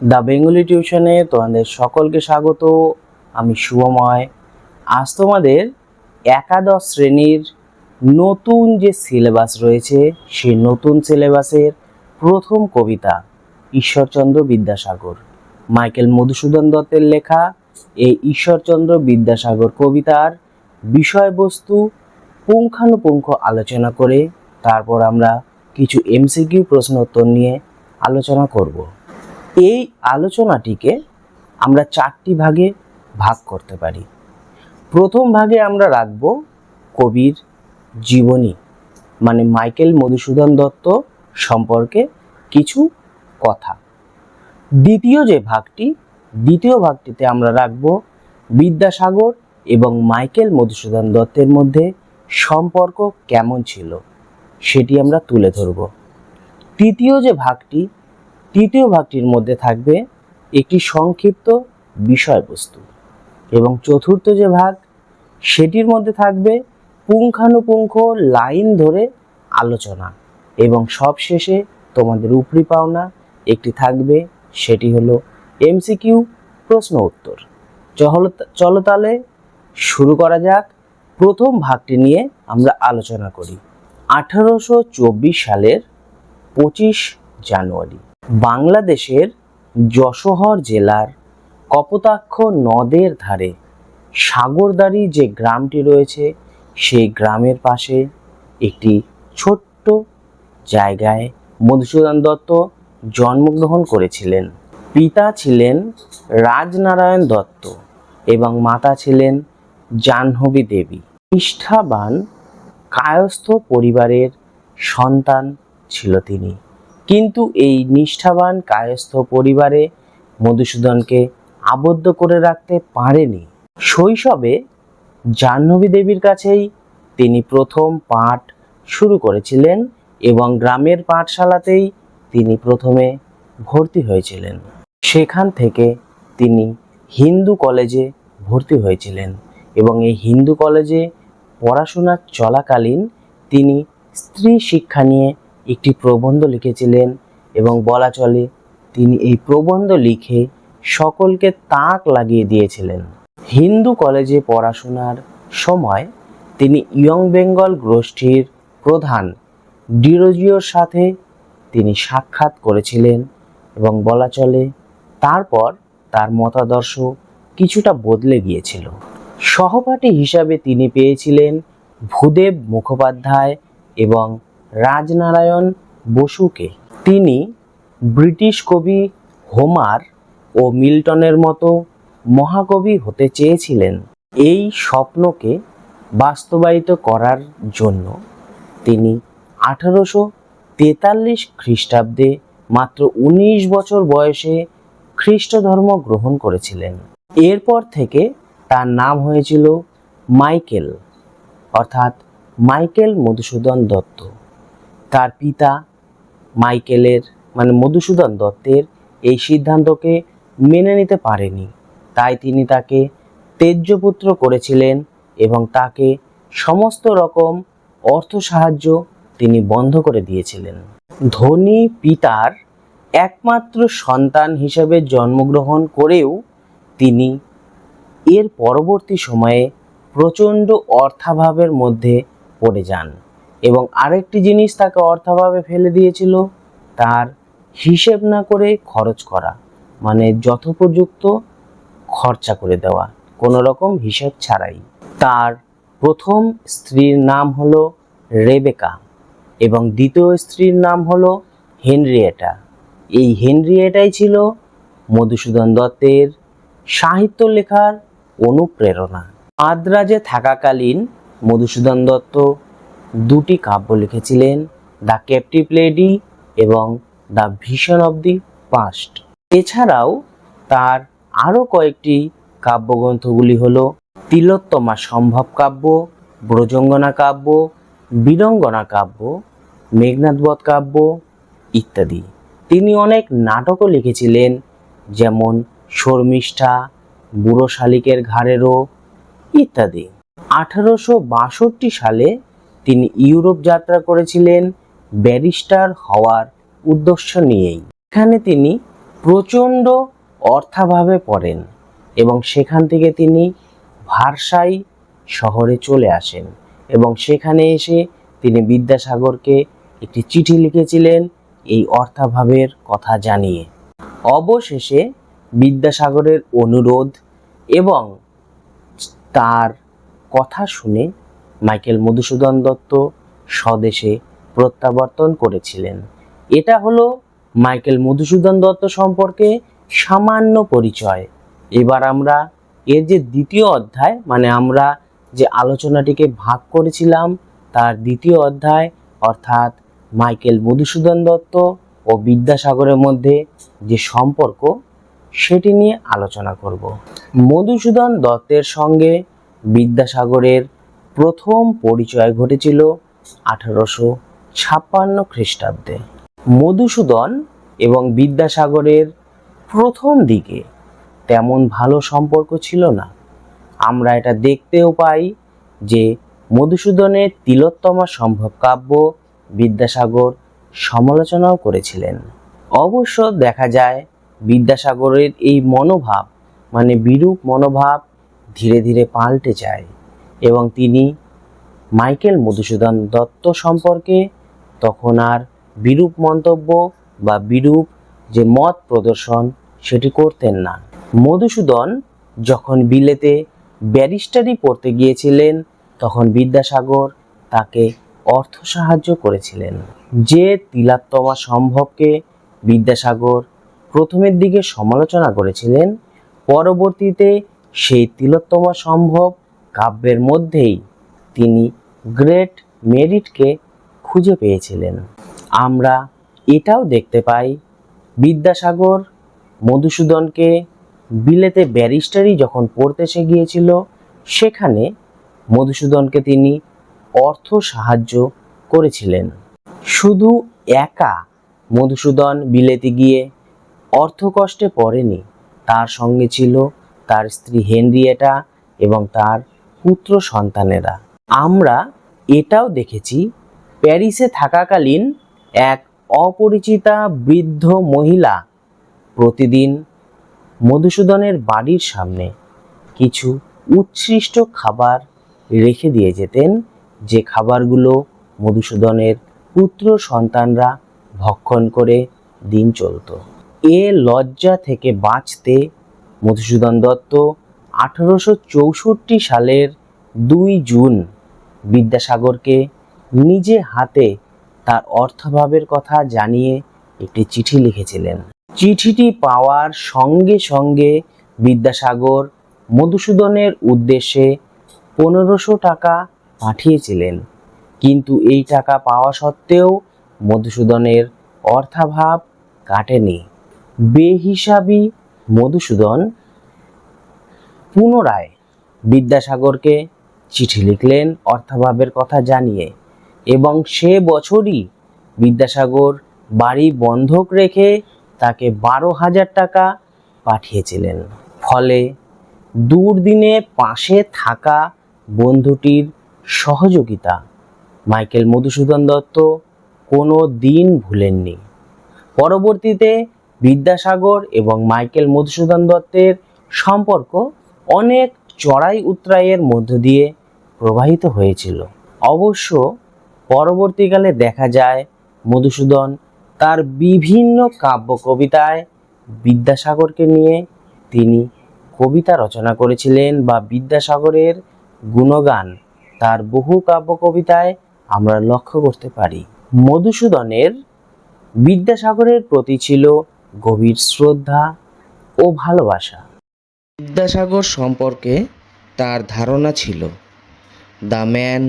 The Bengali টিউশনে তোমাদের সকলকে স্বাগত। আমি শুভময়। আজ তোমাদের একাদশ শ্রেণীর নতুন যে সিলেবাস রয়েছে সেই নতুন সিলেবাসের প্রথম কবিতা ঈশ্বরচন্দ্র বিদ্যাসাগর, মাইকেল মধুসূদন দত্তের লেখা এই ঈশ্বরচন্দ্র বিদ্যাসাগর কবিতার বিষয়বস্তু পুঙ্খানুপুঙ্খ আলোচনা করে তারপর আমরা কিছু এমসিকিউ প্রশ্ন উত্তর নিয়ে আলোচনা করব। এই আলোচনাটিকে আমরা চারটি ভাগে ভাগ করতে পারি। প্রথম ভাগে আমরা রাখব কবির জীবনী, মানে মাইকেল মধুসূদন দত্ত সম্পর্কে কিছু কথা। দ্বিতীয় ভাগটিতে আমরা রাখব বিদ্যাসাগর এবং মাইকেল মধুসূদন দত্তের মধ্যে সম্পর্ক কেমন ছিল সেটি আমরা তুলে ধরব। তৃতীয় ভাগটির মধ্যে থাকবে একটি সংক্ষিপ্ত বিষয়বস্তু এবং চতুর্থ যে ভাগ সেটির মধ্যে থাকবে পুঙ্খানুপুঙ্খ লাইন ধরে আলোচনা এবং সবশেষে তোমাদের উপরি পাওনা একটি থাকবে, সেটি হলো এমসিকিউ প্রশ্ন উত্তর। চলো তাহলে শুরু করা যাক। প্রথম ভাগটি নিয়ে আমরা আলোচনা করি। 1824 সালের 25 জানুয়ারি বাংলাদেশের যশোহর জেলার কপোতাক্ষ নদের ধারে সাগরদাড়ি যে গ্রামটি রয়েছে সেই গ্রামের পাশে একটি ছোট্ট জায়গায় মধুসূদন দত্ত জন্মগ্রহণ করেছিলেন। পিতা ছিলেন রাজনারায়ণ দত্ত এবং মাতা ছিলেন জাহ্নবী দেবী। নিষ্ঠাবান কায়স্থ পরিবারের সন্তান ছিল তিনি, কিন্তু এই নিষ্ঠাবান কায়স্থ পরিবারে মধুসূদনকে আবদ্ধ করে রাখতে পারেনি। শৈশবে জাহ্নবী দেবীর কাছেই তিনি প্রথম পাঠ শুরু করেছিলেন এবং গ্রামের পাঠশালাতেই তিনি প্রথমে ভর্তি হয়েছিলেন। সেখান থেকে তিনি হিন্দু কলেজে ভর্তি হয়েছিলেন এবং এই হিন্দু কলেজে পড়াশোনা চলাকালীন তিনি স্ত্রী শিক্ষা নিয়ে একটি প্রবন্ধ লিখেছিলেন এবং বলা চলে তিনি এই প্রবন্ধ লিখে সকলকে তাক লাগিয়ে দিয়েছিলেন। হিন্দু কলেজে পড়াশোনার সময় তিনি ইয়ং বেঙ্গল গোষ্ঠীর প্রধান ডিরোজিওর সাথে তিনি সাক্ষাৎ করেছিলেন এবং বলা চলে তারপর তার মতাদর্শ কিছুটা বদলে গিয়েছিল। সহপাঠী হিসাবে তিনি পেয়েছিলেন ভূদেব মুখোপাধ্যায় এবং রাজনারায়ণ বসুকে। তিনি ব্রিটিশ কবি হোমার ও মিল্টনের মতো মহাকবি হতে চেয়েছিলেন। এই স্বপ্নকে বাস্তবায়িত করার জন্য তিনি 1843 খ্রিস্টাব্দে মাত্র 19 বছর বয়সে খ্রিস্ট ধর্ম গ্রহণ করেছিলেন। এরপর থেকে তার নাম হয়েছিল মাইকেল, অর্থাৎ মাইকেল মধুসূদন দত্ত। তার পিতা মাইকেলের মানে মধুসূদন দত্তের এই সিদ্ধান্তকে মেনে নিতে পারেনি, তাই তিনি তাকে তেজ্যপুত্র করেছিলেন এবং তাকে সমস্ত রকম অর্থ সাহায্য তিনি বন্ধ করে দিয়েছিলেন। ধনী পিতার একমাত্র সন্তান হিসেবে জন্মগ্রহণ করেও তিনি এর পরবর্তী সময়ে প্রচণ্ড অর্থাভাবের মধ্যে পড়ে যান এবং আরেকটি জিনিস তাকে অর্থাভাবে ফেলে দিয়েছিল, তার হিসেব না করে খরচ করা, মানে যথোপযুক্ত খরচা করে দেওয়া, কোনো রকম হিসেব ছাড়াই। তার প্রথম স্ত্রীর নাম হলো রেবেকা এবং দ্বিতীয় স্ত্রীর নাম হলো হেনরিয়েটা। এই হেনরিয়েটাই ছিল মধুসূদন দত্তের সাহিত্য লেখার অনুপ্রেরণা। মাদ্রাজে থাকাকালীন মধুসূদন দত্ত দুটি কাব্য লিখেছিলেন, দ্য ক্যাপটিভ লেডি এবং the vision of the past. এছাড়াও তার আরও কয়েকটি কাব্যগ্রন্থগুলি হলো তিলোত্তমা সম্ভব কাব্য, ব্রজঙ্গনা কাব্য, বীরঙ্গনা কাব্য, মেঘনাদবধ কাব্য ইত্যাদি। তিনি অনেক নাটকও লিখেছিলেন, যেমন শর্মিষ্ঠা, বুড়ো শালিকের ঘাড়েরও ইত্যাদি। 1862 সালে তিনি ইউরোপ যাত্রা করেছিলেন ব্যারিস্টার হওয়ার উদ্দেশ্য নিয়েই। এখানে তিনি প্রচণ্ড অর্থাভাবে পড়েন এবং সেখান থেকে তিনি ভার্সাই শহরে চলে আসেন এবং সেখানে এসে তিনি বিদ্যাসাগরকে একটি চিঠি লিখেছিলেন এই অর্থাভাবের কথা জানিয়ে। অবশেষে বিদ্যাসাগরের অনুরোধ এবং তার কথা শুনে মাইকেল মধুসূদন দত্ত স্বদেশে প্রত্যাবর্তন করেছিলেন। এটা হলো মাইকেল মধুসূদন দত্ত সম্পর্কে সামান্য পরিচয়। এবার আমরা এর যে দ্বিতীয় অধ্যায়, মানে আমরা যে আলোচনাটিকে ভাগ করেছিলাম তার দ্বিতীয় অধ্যায়, অর্থাৎ মাইকেল মধুসূদন দত্ত ও বিদ্যাসাগরের মধ্যে যে সম্পর্ক, সেটি নিয়ে আলোচনা করব। মধুসূদন দত্তের সঙ্গে বিদ্যাসাগরের প্রথম পরিচয় ঘটেছিল 1856 খ্রিস্টাব্দে। মধুসূদন এবং বিদ্যাসাগরের প্রথম দিকে তেমন ভালো সম্পর্ক ছিল না। আমরা এটা দেখতেও পাই যে মধুসূদনের তিলোত্তমা সম্ভব কাব্য বিদ্যাসাগর সমালোচনাও করেছিলেন। অবশ্য দেখা যায় বিদ্যাসাগরের এই মনোভাব, মানে বিরূপ মনোভাব, ধীরে ধীরে পাল্টে যায় এবং তিনি মাইকেল মধুসূদন দত্ত সম্পর্কে তখন আর বিরূপ মন্তব্য বা বিরূপ যে মত প্রদর্শন সেটি করতেন না। মধুসূদন যখন বিলেতে ব্যারিস্টারি পড়তে গিয়েছিলেন তখন বিদ্যাসাগর তাকে অর্থ সাহায্য করেছিলেন। যে তিলোত্তমা সম্ভবকে বিদ্যাসাগর প্রথমের দিকে সমালোচনা করেছিলেন, পরবর্তীতে সেই তিলোত্তমা সম্ভব কাব্যের মধ্যেই তিনি গ্রেট মেরিটকে খুঁজে পেয়েছিলেন। আমরা এটাও দেখতে পাই বিদ্যাসাগর মধুসূদনকে বিলেতে ব্যারিস্টারি যখন পড়তে সে গিয়েছিল, সেখানে মধুসূদনকে তিনি অর্থ সাহায্য করেছিলেন। শুধু একা মধুসূদন বিলেতে গিয়ে অর্থকষ্টে পড়েনি, তার সঙ্গে ছিল তার স্ত্রী হেনরিয়েটা এবং তার পুত্র সন্তানেরা। আমরা এটাও দেখেছি প্যারিসে থাকাকালীন এক অপরিচিতা বৃদ্ধ মহিলা প্রতিদিন মধুসূদনের বাড়ির সামনে কিছু উচ্ছিষ্ট খাবার রেখে দিয়ে যেতেন, যে খাবারগুলো মধুসূদনের পুত্র সন্তানরা ভক্ষণ করে দিন চলত। এ লজ্জা থেকে বাঁচতে মধুসূদন দত্ত 1864 সালের 2 জুন বিদ্যাসাগরকে নিজে হাতে তার অর্থাভাবের কথা জানিয়ে একটি চিঠি লিখেছিলেন। চিঠিটি পাওয়ার সঙ্গে সঙ্গে বিদ্যাসাগর মধুসূদনের উদ্দেশ্যে 1500 টাকা পাঠিয়েছিলেন, কিন্তু এই টাকা পাওয়া সত্ত্বেও মধুসূদনের অর্থাভাব কাটেনি। বেহিসাবি মধুসূদন পুনরায় বিদ্যাসাগরকে চিঠি লিখলেন অর্থাভাবের কথা জানিয়ে, এবং সে বছরই বিদ্যাসাগর বাড়ি বন্ধক রেখে তাকে 12,000 টাকা পাঠিয়েছিলেন। ফলে দুর্দিনে পাশে থাকা বন্ধুটির সহযোগিতা মাইকেল মধুসূদন দত্ত কোনো দিন ভুলেননি। পরবর্তীতে বিদ্যাসাগর এবং মাইকেল মধুসূদন দত্তের সম্পর্ক অনেক চড়াই উতরাইয়ের মধ্য দিয়ে প্রবাহিত হয়েছিল। অবশ্য পরবর্তীকালে দেখা যায় মধুসূদন তার বিভিন্ন কাব্য কবিতায় বিদ্যাসাগরকে নিয়ে তিনি কবিতা রচনা করেছিলেন, বা বিদ্যাসাগরের গুণগান তার বহু কাব্য কবিতায় আমরা লক্ষ্য করতে পারি। মধুসূদনের বিদ্যাসাগরের প্রতি ছিল গভীর শ্রদ্ধা ও ভালোবাসা। বিদ্যাসাগর সম্পর্কে তার ধারণা ছিল, the man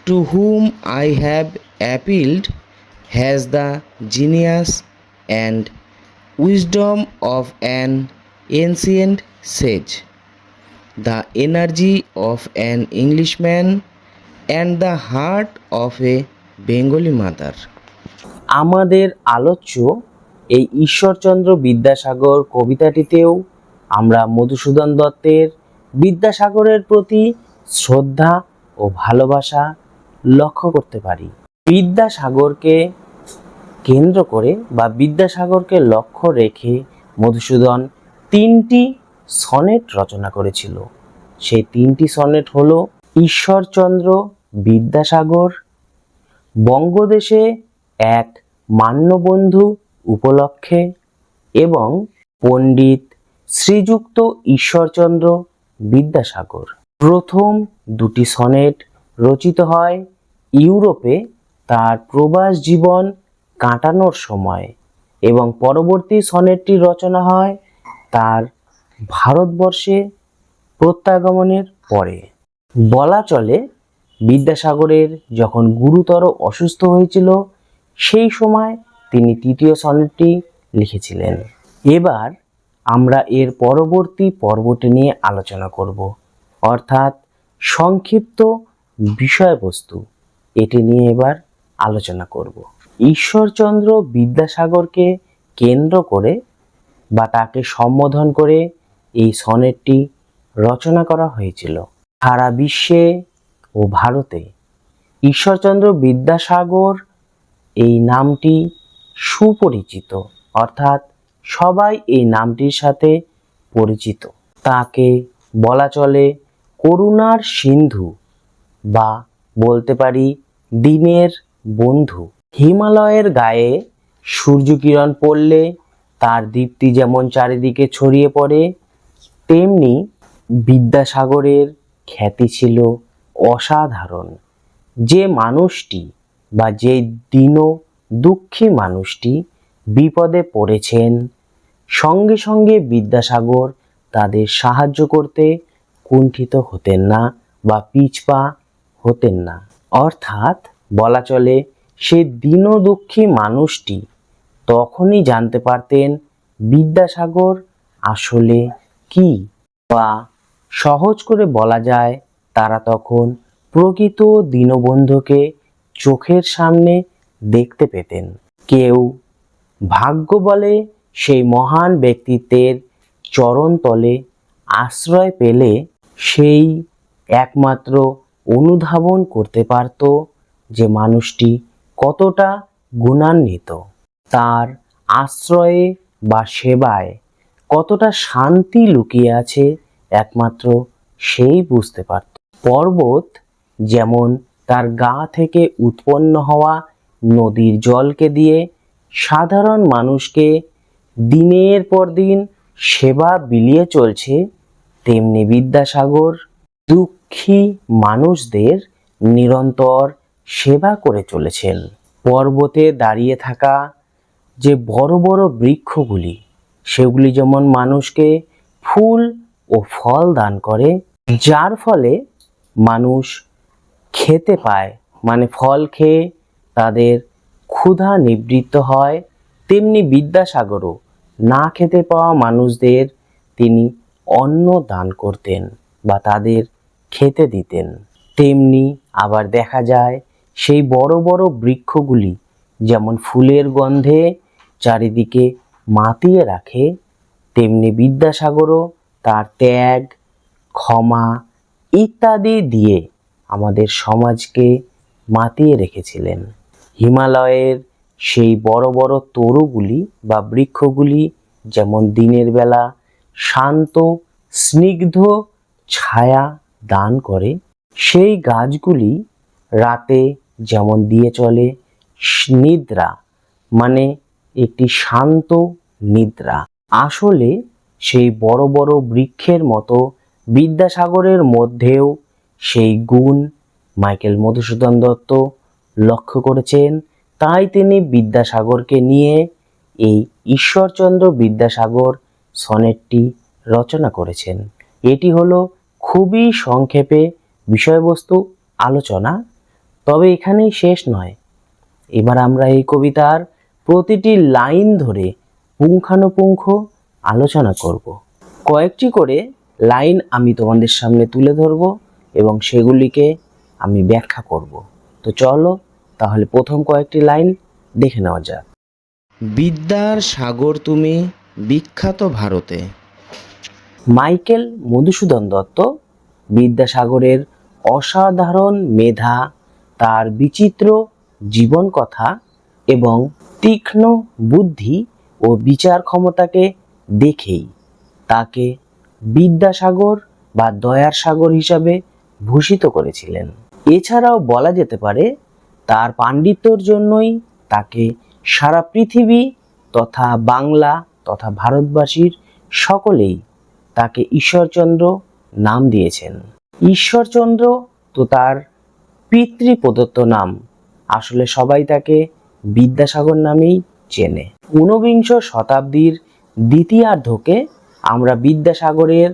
to whom I have appealed has the genius and wisdom of an ancient sage, the energy of an Englishman and the heart of a Bengali mother. আমাদের আলোচ্য এই ঈশ্বরচন্দ্র বিদ্যাসাগর কবিতাটিতেও আমরা মধুসূদন দত্তের বিদ্যাসাগরের প্রতি শ্রদ্ধা ও ভালোবাসা লক্ষ্য করতে পারি। বিদ্যাসাগরকে কেন্দ্র করে বা বিদ্যাসাগরকে লক্ষ্য রেখে মধুসূদন 3টি সনেট রচনা করেছিল। সেই 3টি সনেট হলো ঈশ্বরচন্দ্র বিদ্যাসাগর, বঙ্গদেশে এক মান্যবন্ধু উপলক্ষে এবং পণ্ডিত শ্রীযুক্ত ঈশ্বরচন্দ্র বিদ্যাসাগর। প্রথম 2টি সনেট রচিত হয় ইউরোপে তার প্রবাস জীবন কাটানোর সময় এবং পরবর্তী সনেটটি রচনা হয় তার ভারতবর্ষে প্রত্যাগমনের পরে। বলা চলে বিদ্যাসাগরের যখন গুরুতর অসুস্থ হয়েছিল সেই সময় তিনি 3য় সনেটটি লিখেছিলেন। এবার আমরা এর পরবর্তী পর্বটি নিয়ে আলোচনা করব, অর্থাৎ সংক্ষিপ্ত বিষয়বস্তু এটি নিয়ে এবার আলোচনা করব। ঈশ্বরচন্দ্র বিদ্যাসাগরকে কেন্দ্র করে বা তাকে সম্বোধন করে এই সনেটটি রচনা করা হয়েছিল। সারা বিশ্বে ও ভারতে ঈশ্বরচন্দ্র বিদ্যাসাগর এই নামটি সুপরিচিত, অর্থাৎ সবাই এই নামটির সাথে পরিচিত। তাকে বলা চলে করুণার সিন্ধু বা বলতে পারি দীনের বন্ধু। হিমালয়ের গায়ে সূর্যকিরণ পড়লে তার দীপ্তি যেমন চারিদিকে ছড়িয়ে পড়ে, তেমনি বিদ্যাসাগরের খ্যাতি ছিল অসাধারণ। যে মানুষটি বা যে দীন দুঃখী মানুষটি বিপদে পড়েছেন, সঙ্গে সঙ্গে বিদ্যাসাগর তাদের সাহায্য করতে কুণ্ঠিত হতেন না বা পিছপা হতেন না। অর্থাৎ বলা চলে সে দীন দুঃখী মানুষটি তখনই জানতে পারতেন বিদ্যাসাগর আসলে কি, বা সহজ করে বলা যায় তারা তখন প্রকৃত দীনবন্ধুকে চোখের সামনে দেখতে পেতেন। কেউ ভাগ্য বলে সেই মহান ব্যক্তিত্বের চরণতলে আশ্রয় পেলে সেই একমাত্র অনুধাবন করতে পারত যে মানুষটি কতটা গুণান্বিত, তার আশ্রয়ে বা সেবায় কতটা শান্তি লুকিয়ে আছে একমাত্র সেই বুঝতে পারত। পর্বত যেমন তার গা থেকে উৎপন্ন হওয়া নদীর জলকে দিয়ে সাধারণ মানুষকে দিনের পর দিন সেবা বিলিয়ে চলছে, তেমনি বিদ্যাসাগর দুঃখী মানুষদের নিরন্তর সেবা করে চলেছেন। পর্বতে দাঁড়িয়ে থাকা যে বড় বড় বৃক্ষগুলি, সেগুলি যেমন মানুষকে ফুল ও ফল দান করে, যার ফলে মানুষ খেতে পায়, মানে ফল খেয়ে তাদের ক্ষুধা নিবৃত্ত হয়, তেমনি বিদ্যাসাগরও না খেতে পাওয়া মানুষদের তিনি অন্ন দান করতেন বা তাদের খেতে দিতেন। তেমনি আবার দেখা যায় সেই বড় বড় বৃক্ষগুলি যেমন ফুলের গন্ধে চারিদিকে মাতিয়ে রাখে, তেমনি বিদ্যাসাগরও তার ত্যাগ, ক্ষমা ইত্যাদি দিয়ে আমাদের সমাজকে মাতিয়ে রেখেছিলেন। হিমালয়ের সেই বড় বড় তরুগুলি বা বৃক্ষগুলি যেমন দিনের বেলা শান্ত স্নিগ্ধ ছায়া দান করে, সেই গাছগুলি রাতে যেমন দিয়ে চলে নিদ্রা, মানে একটি শান্ত নিদ্রা। আসলে সেই বড় বড় বৃক্ষের মতো বিদ্যাসাগরের মধ্যেও সেই গুণ মাইকেল মধুসূদন দত্ত লক্ষ্য করেছেন। তাই তিনি বিদ্যাসাগরকে নিয়ে এই ঈশ্বরচন্দ্র বিদ্যাসাগর সনেটটি রচনা করেছেন। এটি হলো খুবই সংক্ষেপে বিষয়বস্তু আলোচনা, তবে এখানেই শেষ নয়। এবার আমরা এই কবিতার প্রতিটি লাইন ধরে পুঙ্খানুপুঙ্খ আলোচনা করব। কয়েকটি করে লাইন আমি তোমাদের সামনে তুলে ধরব এবং সেগুলিকে আমি ব্যাখ্যা করব। তো চলো তাহলে প্রথম কয়েকটি লাইন দেখে নেওয়া যাক। বিদ্যার সাগর তুমি বিখ্যাত ভারতে। মাইকেল মধুসূদন দত্ত বিদ্যাসাগরের অসাধারণ মেধা, তার বিচিত্র জীবন কথা এবং তীক্ষ্ণ বুদ্ধি ও বিচার ক্ষমতাকে দেখেই তাকে বিদ্যাসাগর বা দয়ার সাগর হিসাবে ভূষিত করেছিলেন। এছাড়াও বলা যেতে পারে তার পাণ্ডিত্যর জন্যই তাকে সারা পৃথিবী তথা বাংলা তথা ভারতবাসীর সকলেই তাকে ঈশ্বরচন্দ্র নাম দিয়েছেন। ঈশ্বরচন্দ্র তো তার পিতৃপ্রদত্ত নাম, আসলে সবাই তাকে বিদ্যাসাগর নামেই চেনে। ঊনবিংশ শতাব্দীর দ্বিতীয়ার্ধকে আমরা বিদ্যাসাগরের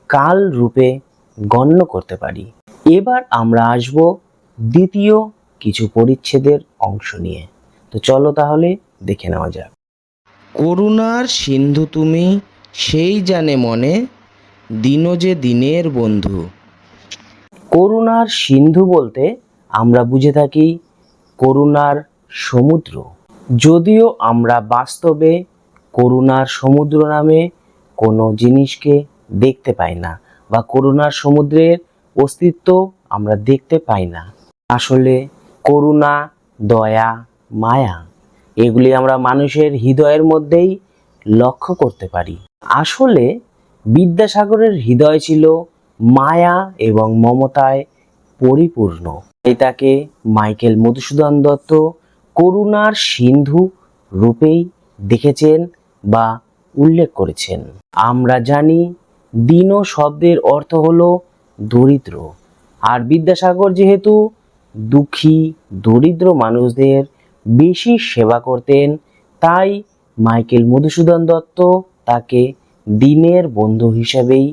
কাল রূপে গণ্য করতে পারি। এবার আমরা আসব দ্বিতীয় কিছু পরিচ্ছেদের অংশ নিয়ে। তো চলো তাহলে দেখে নেওয়া যাক। করুণার সিন্ধু তুমি, সেই জানে মনে, দিন যে দিনের বন্ধু। করুণার সিন্ধু বলতে আমরা বুঝে থাকি করুণার সমুদ্র। যদিও আমরা বাস্তবে করুণার সমুদ্র নামে কোনো জিনিসকে দেখতে পাই না বা করুণার সমুদ্রের অস্তিত্ব আমরা দেখতে পাই না। আসলে করুণা, দয়া, মায়া এগুলি আমরা মানুষের হৃদয়ের মধ্যেই লক্ষ্য করতে পারি। আসলে বিদ্যাসাগরের হৃদয় ছিল মায়া এবং মমতায় পরিপূর্ণ। তাকে মাইকেল মধুসূদন দত্ত করুণার সিন্ধু রূপেই দেখেছেন বা উল্লেখ করেছেন। আমরা জানি দীন শব্দের অর্থ হলো দরিদ্র, আর বিদ্যাসাগর যেহেতু দুঃখী দরিদ্র মানুষদের বেশি সেবা করতেন, তাই মাইকেল মধুসূদন দত্ত তাকে দিনের বন্ধু হিসাবেই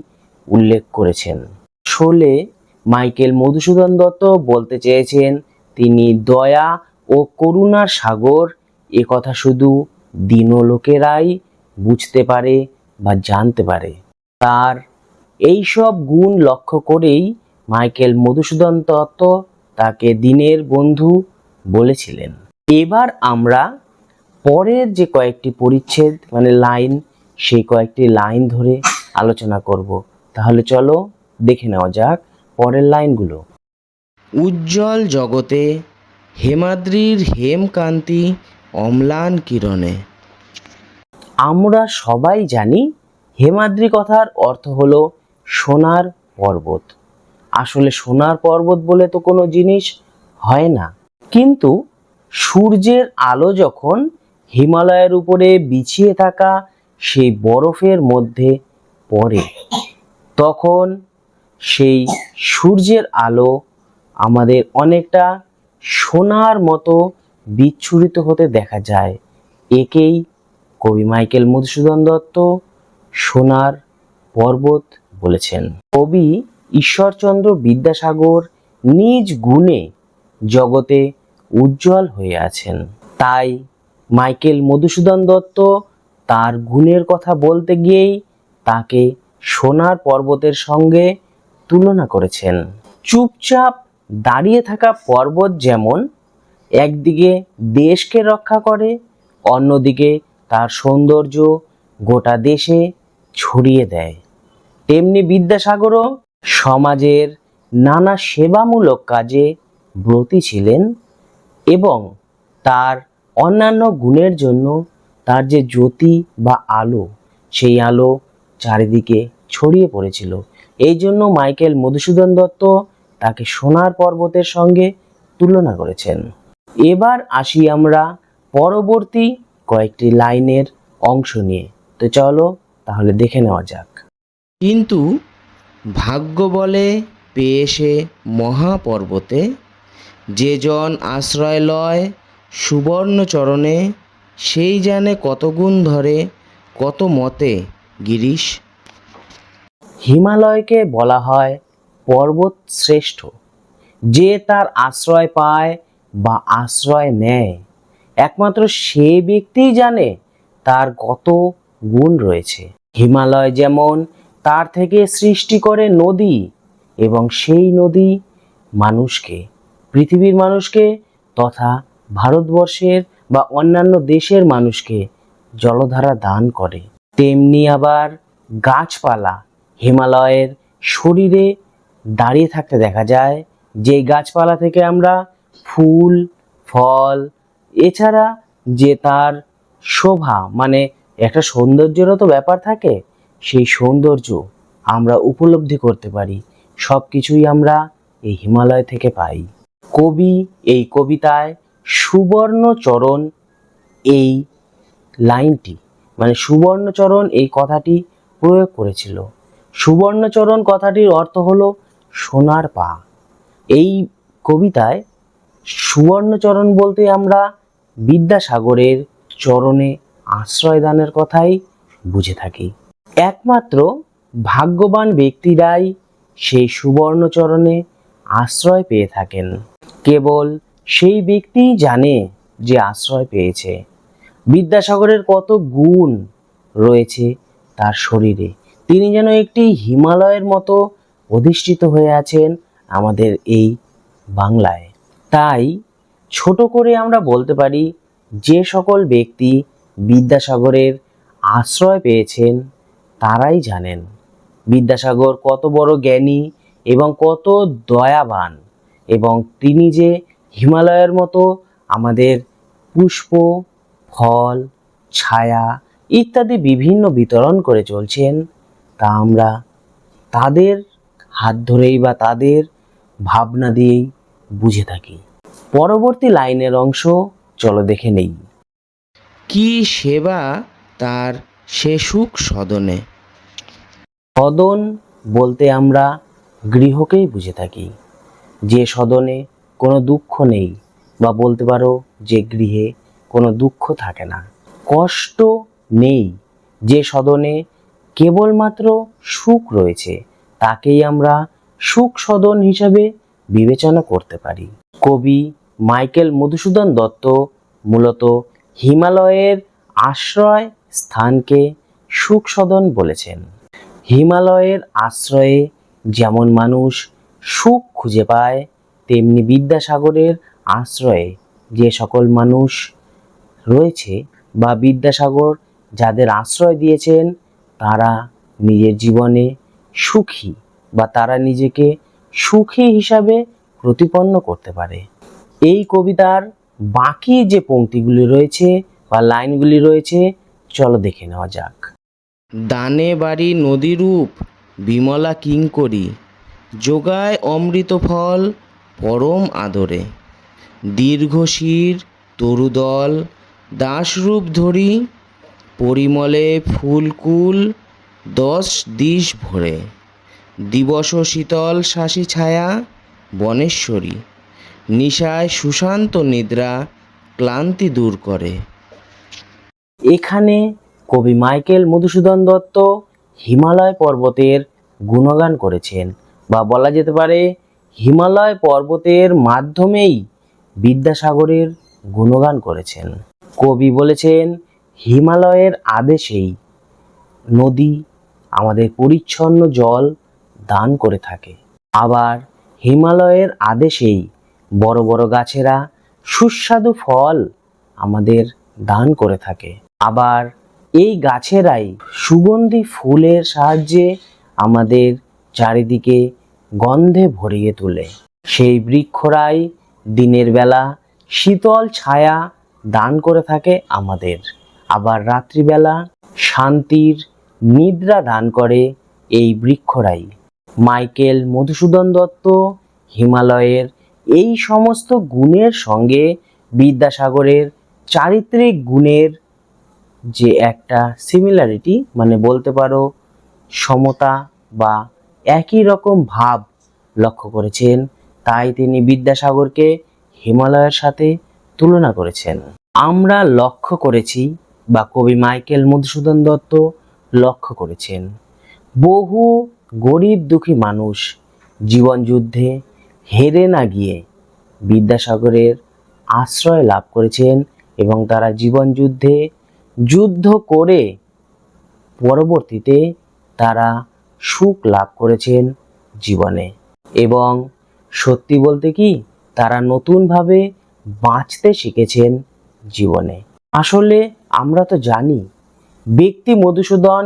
উল্লেখ করেছেন। আসলে মাইকেল মধুসূদন দত্ত বলতে চেয়েছেন তিনি দয়া ও করুণার সাগর, এ কথা শুধু দীন লোকেরাই বুঝতে পারে বা জানতে পারে। তার এইসব গুণ লক্ষ্য করেই মাইকেল মধুসূদন দত্ত তাকে দিনের বন্ধু বলেছিলেন। এবার আমরা পরের যে কয়েকটি পরিচ্ছেদ মানে লাইন, সেই কয়েকটি লাইন ধরে আলোচনা করব। তাহলে চলো দেখে নেওয়া যাক পরের লাইনগুলো। উজ্জ্বল জগতে হেমাদ্রির হেমকান্তি অম্লান কিরণে। আমরা সবাই জানি হেমাদ্রি কথার অর্থ হলো সোনার পর্বত। আসলে সোনার পর্বত বলে তো কোনো জিনিস হয় না, কিন্তু সূর্যের আলো যখন হিমালয়ের উপরে বিছিয়ে থাকা সেই বরফের মধ্যে পড়ে, তখন সেই সূর্যের আলো আমাদের অনেকটা সোনার মতো বিচ্ছুরিত হতে দেখা যায়। একেই কবি মাইকেল মধুসূদন দত্ত সোনার পর্বত বলেছেন। কবি ঈশ্বরচন্দ্র বিদ্যাসাগর নিজ গুণে জগতে উজ্জ্বল হয়ে আছেন, তাই মাইকেল মধুসূদন দত্ত তার গুণের কথা বলতে গিয়েই তাকে সোনার পর্বতের সঙ্গে তুলনা করেছেন। চুপচাপ দাঁড়িয়ে থাকা পর্বত যেমন একদিকে দেশকে রক্ষা করে, অন্যদিকে তার সৌন্দর্য গোটা দেশে ছড়িয়ে দেয়, তেমনি বিদ্যাসাগরও সমাজের নানা সেবামূলক কাজে ব্রতী ছিলেন এবং তার অন্যান্য গুণের জন্য তার যে জ্যোতি বা আলো, সেই আলো চারিদিকে ছড়িয়ে পড়েছিল। এই জন্য মাইকেল মধুসূদন দত্ত তাকে সোনার পর্বতের সঙ্গে তুলনা করেছেন। এবার আসি আমরা পরবর্তী কয়েকটি লাইনের অংশ নিয়ে। তো চলো তাহলে দেখে নেওয়া যাক। কিন্তু ভাগ্য বলে পেয়ে সে মহাপর্বতে, যে জন আশ্রয় লয় সুবর্ণ চরণে, সেই জানে কত গুণ ধরে কত মতে গিরিশ। হিমালয়কে বলা হয় পর্বত শ্রেষ্ঠ, যে তার আশ্রয় পায় বা আশ্রয় নেয় একমাত্র সে ব্যক্তিই জানে তার কত গুণ রয়েছে। হিমালয় যেমন তার থেকে সৃষ্টি করে নদী, এবং সেই নদী মানুষকে, পৃথিবীর মানুষকে তথা ভারতবর্ষের বা অন্যান্য দেশের মানুষকে জলধারা দান করে, তেমনি আবার গাছপালা হিমালয়ের শরীরে দাঁড়িয়ে থাকতে দেখা যায়। যে গাছপালা থেকে আমরা ফুল, ফল, এছাড়া যে তার শোভা মানে একটা সৌন্দর্যেরও তো ব্যাপার থাকে। সেই সৌন্দর্য আমরা উপলব্ধি করতে পারি, সব কিছুই আমরা এই হিমালয় থেকে পাই। কবি এই কবিতায় সুবর্ণচরণ এই লাইনটি মানে সুবর্ণচরণ এই কথাটি প্রয়োগ করেছিল। সুবর্ণচরণ কথাটির অর্থ হলো সোনার পা। এই কবিতায় সুবর্ণচরণ বলতে আমরা বিদ্যাসাগরের চরণে আশ্রয়দানের কথাই বুঝে থাকি। একমাত্র ভাগ্যবান ব্যক্তিরাই সেই সুবর্ণচরণে আশ্রয় পেয়ে থাকেন। কেবল সেই ব্যক্তিই জানে যে আশ্রয় পেয়েছে। বিদ্যাসাগরের কত গুণ রয়েছে তার শরীরে, তিনি যেন একটি হিমালয়ের মতো অধিষ্ঠিত হয়ে আছেন আমাদের এই বাংলায়। তাই ছোট করে আমরা বলতে পারি, যে সকল ব্যক্তি বিদ্যাসাগরের আশ্রয় পেয়েছেন তারাই জানেন বিদ্যাসাগর কত বড় জ্ঞানী এবং কত দয়াবান, এবং তিনি যে হিমালয়ের মতো আমাদের পুষ্প, ফল, ছায়া ইত্যাদি বিভিন্ন বিতরণ করে চলছেন, তা আমরা তাদের হাত ধরেই বা তাদের ভাবনা দিয়েই বুঝে থাকি। পরবর্তী লাইনের অংশ চলো দেখে নেই। কি সেবা তার সে সুখ সদনে। সদন বলতে আমরা গৃহকেই বুঝে থাকি, যে সদনে কোনো দুঃখ নেই, বা বলতে পারো যে গৃহে কোনো দুঃখ থাকে না, কষ্ট নেই, যে সদনে কেবলমাত্র সুখ রয়েছে, তাকেই আমরা সুখ সদন হিসাবে বিবেচনা করতে পারি। কবি মাইকেল মধুসূদন দত্ত মূলত হিমালয়ের আশ্রয় স্থানকে সুখ সদন বলেছেন। হিমালয়ের আশ্রয়ে যেমন মানুষ সুখ খুঁজে পায়, তেমনি বিদ্যাসাগরের আশ্রয়ে যে সকল মানুষ রয়েছে বা বিদ্যাসাগর যাদের আশ্রয় দিয়েছেন, তারা নিজের জীবনে সুখী বা তারা নিজেকে সুখী হিসাবে প্রতিপন্ন করতে পারে। এই কবিতার বাকি যে পংক্তিগুলি রয়েছে বা লাইনগুলি রয়েছে, চলো দেখে নেওয়া যাক। দানে বাড়ি নদীরূপ বিমলা কিঙ্করী, যোগায় অমৃত ফল পরম আদরে। দীর্ঘশির তরুদল দাসরূপ ধরি, পরিমলে ফুলকুল 10 দিশ ভরে। দিবস শীতল শাসি ছায়া বনেশ্বরী, নিশায় সুশান্ত নিদ্রা ক্লান্তি দূর করে। এখানে কবি মাইকেল মধুসূদন দত্ত হিমালয় পর্বতের গুণগান করেছেন, বা বলা যেতে পারে হিমালয় পর্বতের মাধ্যমেই বিদ্যাসাগরের গুণগান করেছেন। কবি বলেছেন, হিমালয়ের আদেশেই নদী আমাদের পরিচ্ছন্ন জল দান করে থাকে, আবার হিমালয়ের আদেশেই বড় বড় গাছেরা সুস্বাদু ফল আমাদের দান করে থাকে, আবার এই গাছেরাই সুগন্ধি ফুলের সাহায্যে আমাদের চারিদিকে গন্ধে ভরিয়ে তোলে। সেই বৃক্ষরাই দিনের বেলা শীতল ছায়া দান করে থাকে আমাদের, আবার রাত্রিবেলা শান্তির নিদ্রা দান করে এই বৃক্ষরাই। মাইকেল মধুসূদন দত্ত হিমালয়ের এই সমস্ত গুণের সঙ্গে বিদ্যাসাগরের চারিত্রিক গুণের যে একটা সিমিলারিটি মানে বলতে পারো সমতা বা একই রকম ভাব লক্ষ্য করেছেন, তাই তিনি বিদ্যাসাগরকে হিমালয়ের সাথে তুলনা করেছেন। আমরা লক্ষ্য করেছি বা কবি মাইকেল মধুসূদন দত্ত লক্ষ্য করেছেন, বহু গরিব দুঃখী মানুষ জীবন যুদ্ধে হেরে না গিয়ে বিদ্যাসাগরের আশ্রয় লাভ করেছেন, এবং তারা জীবন যুদ্ধে যুদ্ধ করে পরবর্তীতে তারা সুখ লাভ করেছেন জীবনে, এবং সত্যি বলতে কি তারা নতুনভাবে বাঁচতে শিখেছেন জীবনে। আসলে আমরা তো জানি ব্যক্তি মধুসূদন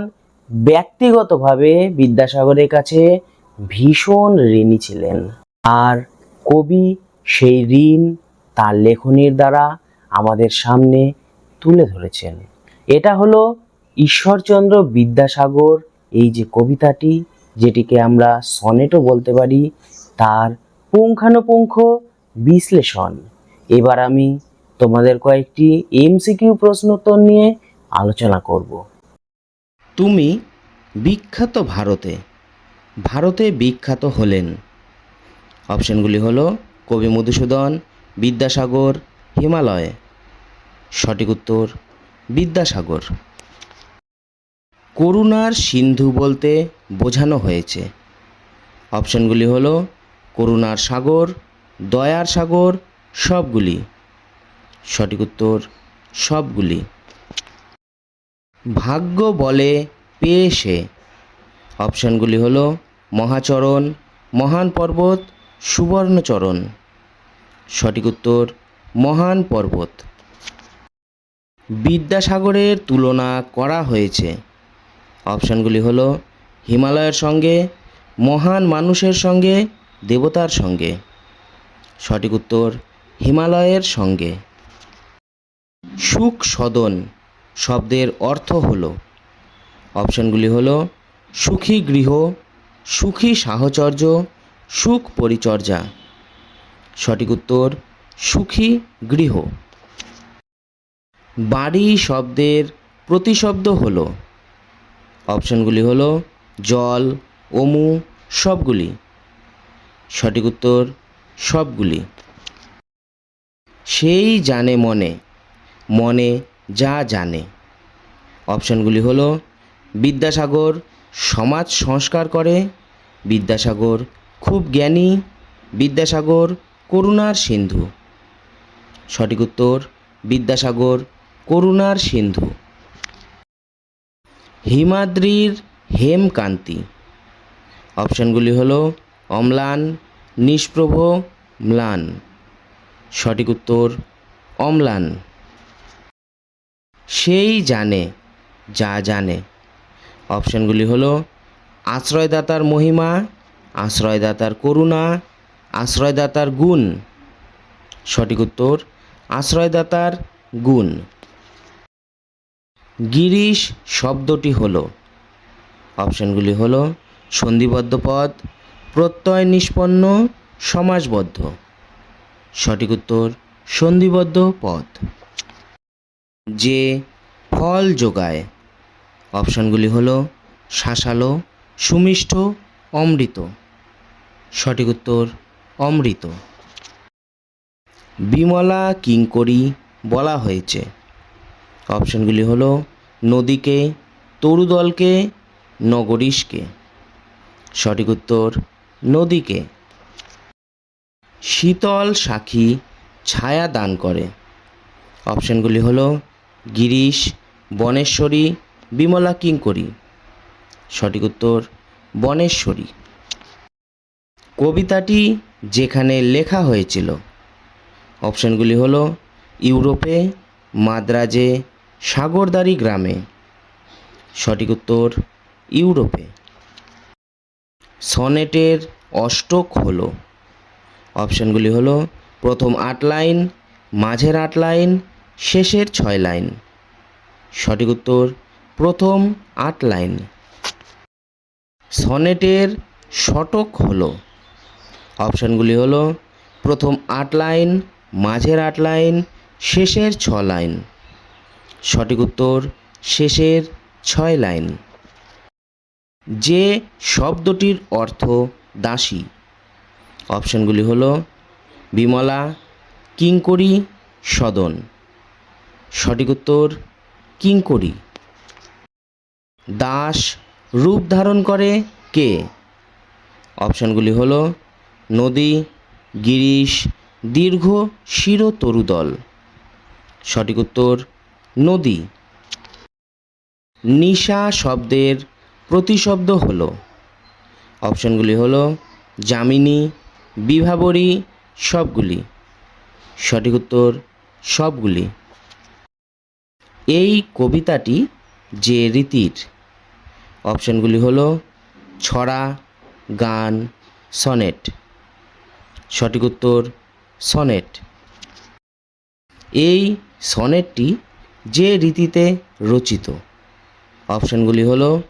ব্যক্তিগতভাবে বিদ্যাসাগরের কাছে ভীষণ ঋণী ছিলেন, আর কবি সেই ঋণ তার লেখনীর দ্বারা আমাদের সামনে তুলে ধরেছেন। এটা হলো ঈশ্বরচন্দ্র বিদ্যাসাগর এই যে কবিতাটি, যেটিকে আমরা সনেটও বলতে পারি, তার পুঙ্খানুপুঙ্খ বিশ্লেষণ এবার আমি তোমাদের কয়েকটি এমসিকিউ প্রশ্নোত্তর নিয়ে আলোচনা করব। তুমি বিখ্যাত ভারতে ভারতে বিখ্যাত হলেন। অপশনগুলি হলো কবি মধুসূদন, বিদ্যাসাগর, হিমালয়। সঠিক উত্তর বিদ্যাসাগর। করুণার সিন্ধু বলতে বোঝানো হয়েছে। অপশনগুলি হলো করুণার সাগর, দয়ার সাগর, সবগুলি। সঠিক উত্তর সবগুলি। ভাগ্য বলে পেয়ে সে। অপশনগুলি হলো মহাচরণ, মহান পর্বত, সুবর্ণচরণ। সঠিক উত্তর মহান পর্বত। বিদ্যাসাগরের তুলনা করা হয়েছে। অপশনগুলি হলো হিমালয়ের সঙ্গে, মহান মানুষের সঙ্গে, দেবতার সঙ্গে। সঠিক উত্তর হিমালয়ের সঙ্গে। সুখ সদন শব্দের অর্থ হলো। অপশনগুলি হলো সুখী গৃহ, সুখী সাহচর্য, সুখ পরিচর্যা। সঠিক উত্তর সুখী গৃহ। বাড়ি শব্দের প্রতিশব্দ হলো। অপশনগুলি হলো জল, অমু, সবগুলি। সঠিক উত্তর সবগুলি। সেই জানে মনে, মনে যা জানে। অপশনগুলি হলো বিদ্যাসাগর সমাজ সংস্কার করে, বিদ্যাসাগর খুব জ্ঞানী, বিদ্যাসাগর করুণার সিন্ধু। সঠিক উত্তর বিদ্যাসাগর করুণার সিন্ধু। হিমাদ্রির হেমকান্তি। অপশনগুলি হলো অম্লান, নিষ্প্রভ, ম্লান। সঠিক উত্তর অম্লান। সেই জানে যা জানে। অপশনগুলি হলো আশ্রয়দাতার মহিমা, আশ্রয়দাতার করুণা, আশ্রয়দাতার গুণ। সঠিক উত্তর আশ্রয়দাতার গুণ। গিরিশ শব্দটি হলো। অপশনগুলি হলো সন্ধিবদ্ধ পদ, প্রত্যয় নিষ্পন্ন, সমাসবদ্ধ। সঠিক উত্তর সন্ধিবদ্ধ পদ। যে ফল যোগায়। অপশনগুলি হলো শাসালো, সুমিষ্ট, অমৃত। সঠিক উত্তর অমৃত। বিমলা কিঙ্করী বলা হয়েছে। অপশনগুলি হলো নদীকে, তরুদলকে, নগরীশকে। সঠিক উত্তর নদীকে। শীতল সাক্ষী ছায়া দান করে। অপশনগুলি হলো গিরিশ, বনেশ্বরী, বিমলা কিঙ্করী। সঠিক উত্তর বনেশ্বরী। কবিতাটি যেখানে লেখা হয়েছিল। অপশনগুলি হলো ইউরোপে, মাদ্রাজে, সাগরদাড়ি গ্রামে। সঠিক উত্তর ইউরোপে। সনেটের অষ্টক হলো। অপশনগুলি হলো প্রথম 8 লাইন, মাঝের 8 লাইন, শেষের 6 লাইন। সঠিক উত্তর প্রথম 8 লাইন। সনেটের শতক হলো। অপশনগুলি হলো প্রথম 8 লাইন, মাঝের 8 লাইন, শেষের 6 লাইন। সঠিক উত্তর শেষের 6 লাইন। যে শব্দটির অর্থ দাসী। অপশনগুলি হলো বিমলা, কিঙ্করী, সদন। সঠিক উত্তর কিঙ্করী। দাস রূপ ধারণ করে কে? অপশনগুলি হলো নদী, গিরিশ, দীর্ঘ শির তরুদল। সঠিক উত্তর নদী। নিশা শব্দের প্রতিশব্দ হলো। অপশনগুলি হলো যামিনী, বিভাবরী, সবগুলি। সঠিক উত্তর সবগুলি। এই কবিতাটি যে রীতির। অপশনগুলি হলো ছড়া, গান, সনেট। সঠিক উত্তর সনেট। এই সনেটটি যে রীতিতে রচিত। অপশানগুলি হলো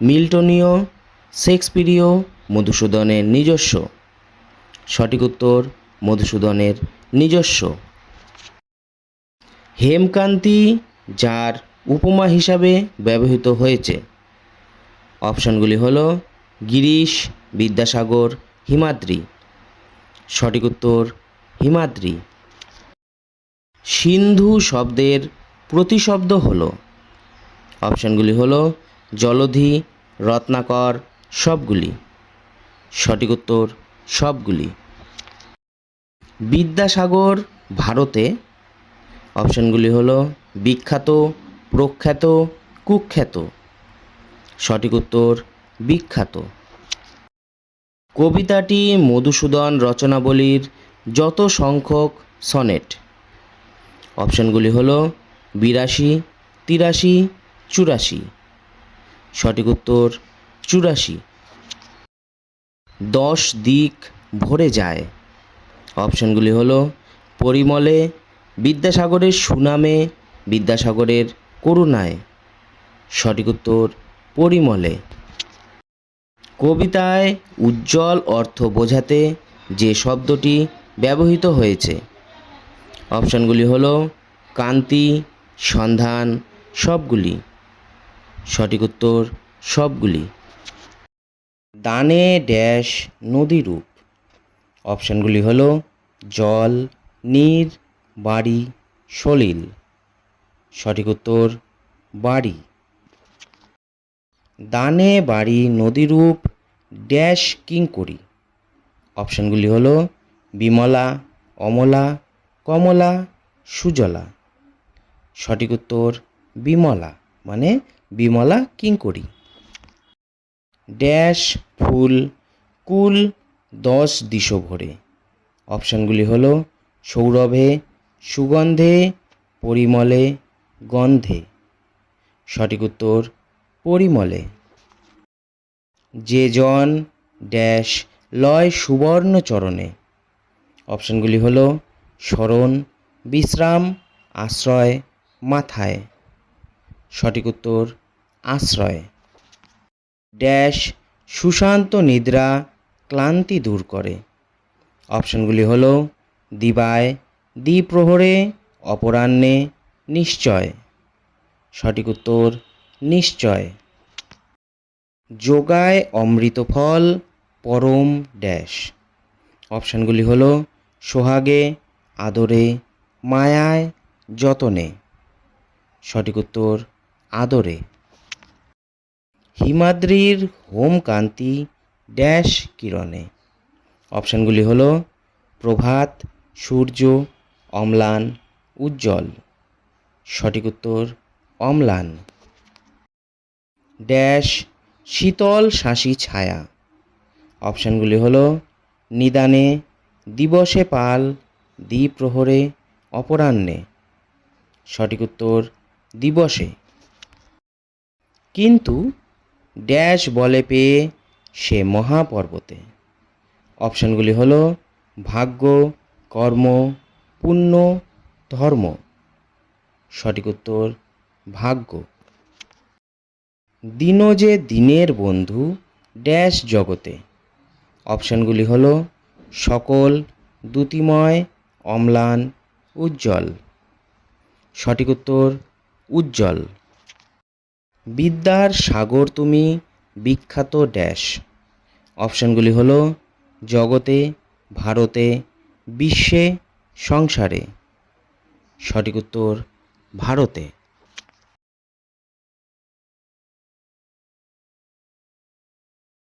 মিল্টনীয়, শেক্সপিরীয়, মধুসূদনের নিজস্ব। সঠিক উত্তর মধুসূদনের নিজস্ব। হেমকান্তি যার উপমা হিসাবে ব্যবহৃত হয়েছে। অপশানগুলি হলো গিরিশ, বিদ্যাসাগর, হিমাদ্রি। সঠিক উত্তর হিমাদ্রি। সিন্ধু শব্দের প্রতিশব্দ হলো। অপশানগুলি হলো জলধি, রত্নাকর, সবগুলি। সঠিক উত্তর সবগুলি। বিদ্যাসাগর ভারতে। অপশানগুলি হলো বিখ্যাত, প্রখ্যাত, কুখ্যাত। সঠিক উত্তর বিখ্যাত। কবিতাটি মধুসূদন রচনাবলীর যত সংখ্যক সনেট। অপশানগুলি হলো 82, 83, 84। সঠিক উত্তর 84। 10 দিক ভরে যায়। অপশানগুলি হলো পরিমলে, বিদ্যাসাগরের সুনামে, বিদ্যাসাগরের করুণায়। সঠিক উত্তর পরিমলে। কবিতায় উজ্জ্বল অর্থ বোঝাতে যে শব্দটি ব্যবহৃত হয়েছে। অপশানগুলি হলো কান্তি, সন্ধান, সবগুলি। সঠিক উত্তর সবগুলি। দানে ড্যাশ নদীরূপ। অপশানগুলি হলো জল, নীর, বাড়ি, সলিল। সঠিক উত্তর বাড়ি। দানে বাড়ি নদীরূপ ড্যাশ কিঙ্করী। অপশানগুলি হলো বিমলা, অমলা, কমলা, সুজলা। সঠিক উত্তর বিমলা, মানে বিমলা কিঙ্করী। ড্যাশ ফুল কুল 10 দিশো ভরে। অপশানগুলি হলো সৌরভে, সুগন্ধে, পরিমলে, গন্ধে। সঠিক উত্তর পরিমলে। যে জন ড্যাশ লয় সুবর্ণ চরণে। অপশানগুলি হলো স্মরণ, বিশ্রাম, আশ্রয়, মাথায়। সঠিক উত্তর আশ্রয়। ড্যাশ সুশান্ত নিদ্রা ক্লান্তি দূর করে। অপশানগুলি হলো দিবায়, দ্বিপ্রহরে, অপরাহ্নে, নিশ্চয়। সঠিক উত্তর নিশ্চয়। যোগায় অমৃত ফল পরম ড্যাশ। অপশানগুলি হলো সোহাগে, আদরে, মায়ায়, যতনে। সঠিক উত্তর আদরে। হিমাদ্রির হোমকান্তি ড্যাশ কিরণে। অপশানগুলি হলো প্রভাত, সূর্য, অম্লান, উজ্জ্বল। সঠিক উত্তর অম্লান। ড্যাশ শীতল শাসি ছায়া। অপশানগুলি হলো নিদানে, দিবসে পাল, দ্বিপ্রহরে, অপরাহ্নে। সঠিক উত্তর দিবসে। কিন্তু ড্যাশ বলে পেয়ে সে মহাপর্বতে। অপশানগুলি হলো ভাগ্য, কর্ম, পুণ্য, ধর্ম। সঠিক উত্তর ভাগ্য। দিন যে দিনের বন্ধু ড্যাশ জগতে। অপশানগুলি হলো সকল, দ্যুতিময়, অম্লান, উজ্জ্বল। সঠিক উত্তর উজ্জ্বল। বিদ্যার সাগর তুমি বিখ্যাত ড্যাশ। অপশানগুলি হলো জগতে, ভারতে, বিশ্বে, সংসারে। সঠিক উত্তর ভারতে।